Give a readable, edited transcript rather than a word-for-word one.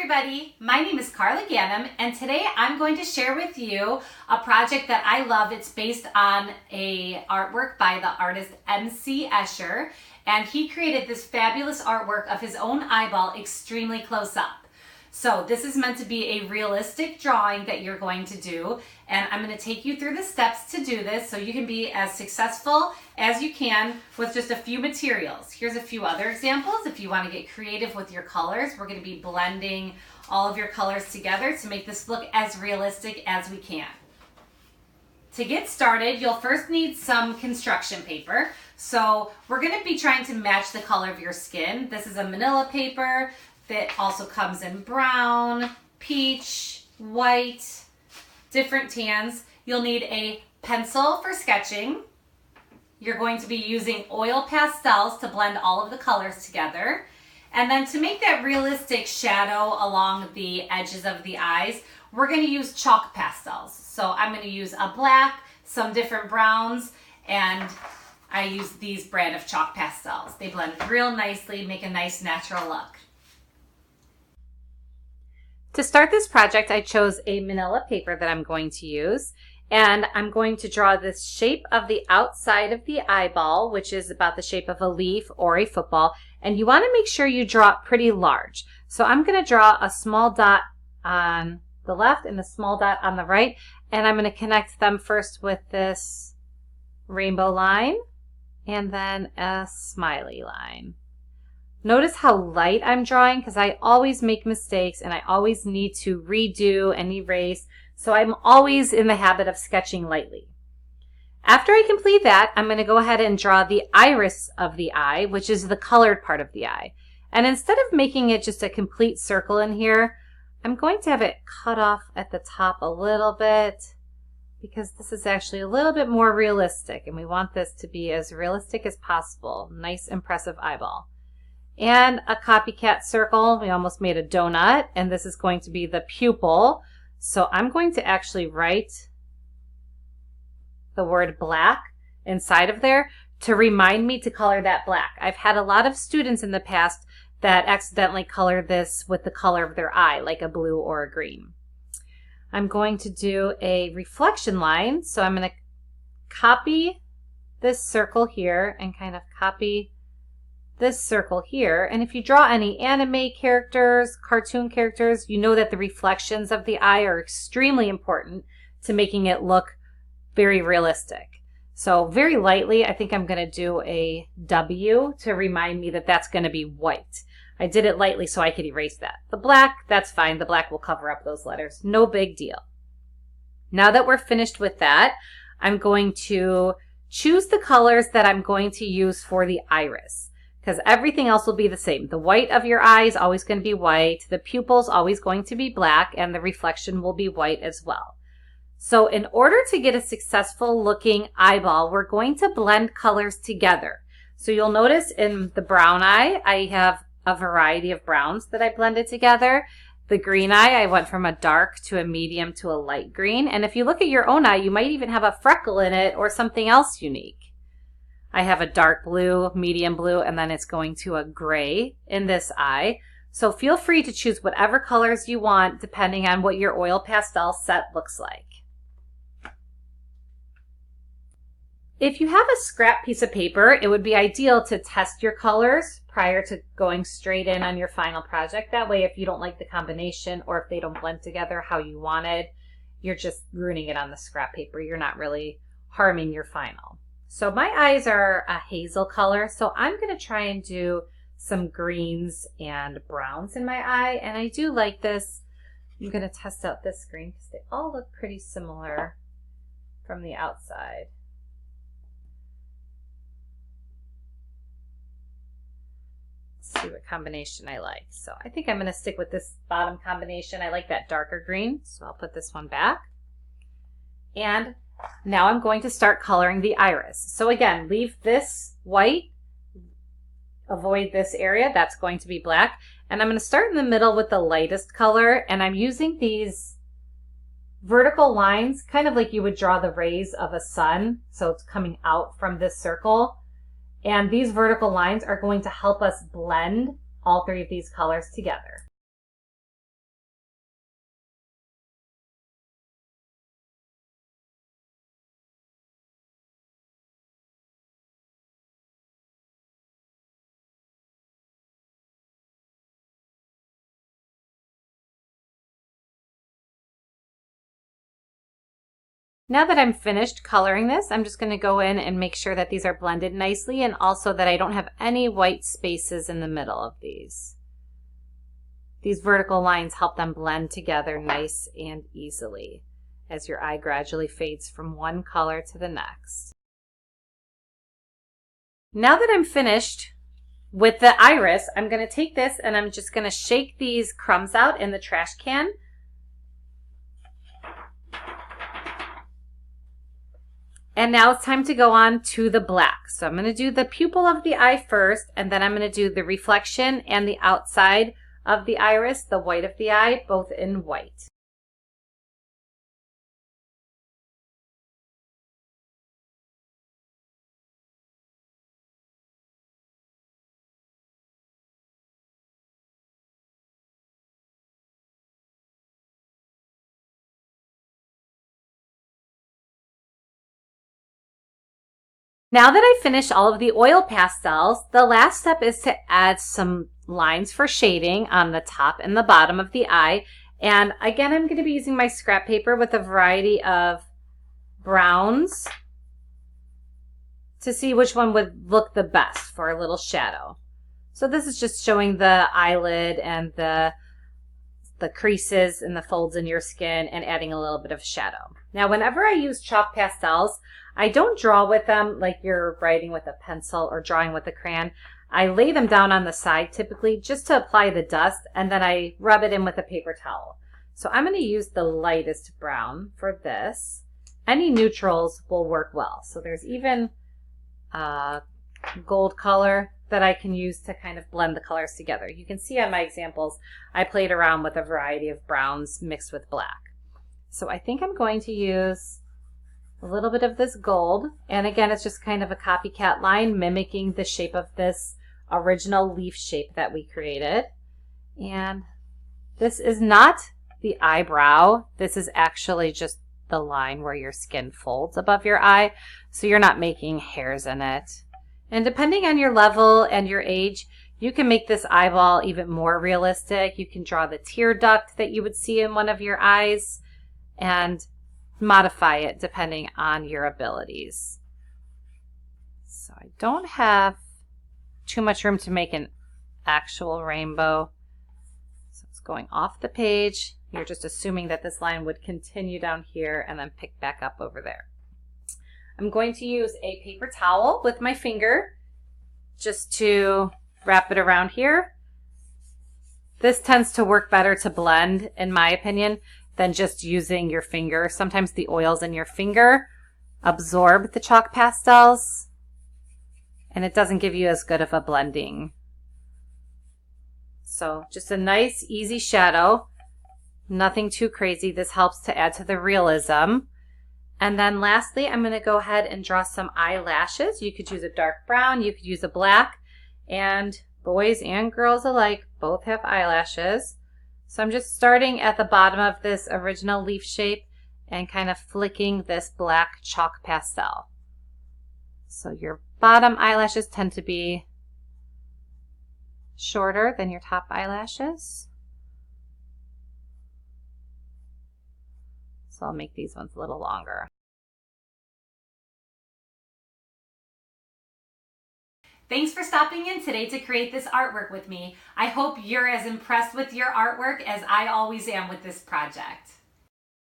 everybody, my name is Carla Ganem, and today I'm going to share with you a project that I love. It's based on a artwork by the artist Escher, and he created this fabulous artwork of his own eyeball extremely close up. So this is meant to be a realistic drawing that you're going to do, and I'm going to take you through the steps to do this so you can be as successful as you can with just a few materials. Here's a few other examples. If you want to get creative with your colors, we're going to be blending all of your colors together to make this look as realistic as we can. To get started, you'll first need some construction paper. So we're going to be trying to match the color of your skin. This is a manila paper that also comes in brown, peach, white, different tans. You'll need a pencil for sketching. You're going to be using oil pastels to blend all of the colors together. And then to make that realistic shadow along the edges of the eyes, we're going to use chalk pastels. So I'm going to use a black, some different browns, and I use these brand of chalk pastels. They blend real nicely, make a nice natural look. To start this project, I chose a manila paper that I'm going to use, and I'm going to draw this shape of the outside of the eyeball, which is about the shape of a leaf or a football, and you want to make sure you draw it pretty large. So I'm going to draw a small dot on the left and a small dot on the right, and I'm going to connect them first with this rainbow line and then a smiley line. Notice how light I'm drawing because I always make mistakes and I always need to redo and erase, so I'm always in the habit of sketching lightly. After I complete that, I'm going to go ahead and draw the iris of the eye, which is the colored part of the eye. And instead of making it just a complete circle in here, I'm going to have it cut off at the top a little bit because this is actually a little bit more realistic and we want this to be as realistic as possible. Nice, impressive eyeball. And a copycat circle. We almost made a donut, and this is going to be the pupil. So I'm going to actually write the word black inside of there to remind me to color that black. I've had a lot of students in the past that accidentally color this with the color of their eye, like a blue or a green. I'm going to do a reflection line. So I'm going to copy this circle here and kind of copy this circle here. And if you draw any anime characters, cartoon characters, you know that the reflections of the eye are extremely important to making it look very realistic. So very lightly, I think I'm going to do a W to remind me that that's going to be white. I did it lightly so I could erase that. The black, that's fine. The black will cover up those letters. No big deal. Now that we're finished with that, I'm going to choose the colors that I'm going to use for the iris, because everything else will be the same. The white of your eye is always going to be white, the pupil's always going to be black, and the reflection will be white as well. So in order to get a successful looking eyeball, we're going to blend colors together. So you'll notice in the brown eye, I have a variety of browns that I blended together. The green eye, I went from a dark to a medium to a light green. And if you look at your own eye, you might even have a freckle in it or something else unique. I have a dark blue, medium blue, and then it's going to a gray in this eye. So feel free to choose whatever colors you want depending on what your oil pastel set looks like. If you have a scrap piece of paper, it would be ideal to test your colors prior to going straight in on your final project. That way, if you don't like the combination or if they don't blend together how you wanted, you're just ruining it on the scrap paper. You're not really harming your final. So my eyes are a hazel color, so I'm going to try and do some greens and browns in my eye, and I do like this. I'm going to test out this green because they all look pretty similar from the outside. Let's see what combination I like. So I think I'm going to stick with this bottom combination. I like that darker green, so I'll put this one back. And now I'm going to start coloring the iris. So again, leave this white, avoid this area, that's going to be black. And I'm going to start in the middle with the lightest color, and I'm using these vertical lines, kind of like you would draw the rays of a sun. So it's coming out from this circle. And these vertical lines are going to help us blend all three of these colors together. Now that I'm finished coloring this, I'm just going to go in and make sure that these are blended nicely and also that I don't have any white spaces in the middle of these. These vertical lines help them blend together nice and easily as your eye gradually fades from one color to the next. Now that I'm finished with the iris, I'm going to take this and I'm just going to shake these crumbs out in the trash can. And now it's time to go on to the black. So I'm going to do the pupil of the eye first, and then I'm going to do the reflection and the outside of the iris, the white of the eye, both in white. Now that I've finished all of the oil pastels, the last step is to add some lines for shading on the top and the bottom of the eye. And again, I'm going to be using my scrap paper with a variety of browns to see which one would look the best for a little shadow. So this is just showing the eyelid and the creases and the folds in your skin and adding a little bit of shadow. Now, whenever I use chalk pastels, I don't draw with them like you're writing with a pencil or drawing with a crayon. I lay them down on the side typically just to apply the dust, and then I rub it in with a paper towel. So I'm going to use the lightest brown for this. Any neutrals will work well. So there's even gold color that I can use to kind of blend the colors together. You can see on my examples, I played around with a variety of browns mixed with black. So I think I'm going to use a little bit of this gold. And again, it's just kind of a copycat line mimicking the shape of this original leaf shape that we created. And this is not the eyebrow. This is actually just the line where your skin folds above your eye. So you're not making hairs in it. And depending on your level and your age, you can make this eyeball even more realistic. You can draw the tear duct that you would see in one of your eyes and modify it depending on your abilities. So I don't have too much room to make an actual rainbow. So it's going off the page. You're just assuming that this line would continue down here and then pick back up over there. I'm going to use a paper towel with my finger just to wrap it around here. This tends to work better to blend, in my opinion, than just using your finger. Sometimes the oils in your finger absorb the chalk pastels, and it doesn't give you as good of a blending. So just a nice, easy shadow. Nothing too crazy. This helps to add to the realism. And then lastly, I'm going to go ahead and draw some eyelashes. You could use a dark brown, you could use a black, and boys and girls alike both have eyelashes. So I'm just starting at the bottom of this original leaf shape and kind of flicking this black chalk pastel. So your bottom eyelashes tend to be shorter than your top eyelashes. So I'll make these ones a little longer. Thanks for stopping in today to create this artwork with me. I hope you're as impressed with your artwork as I always am with this project.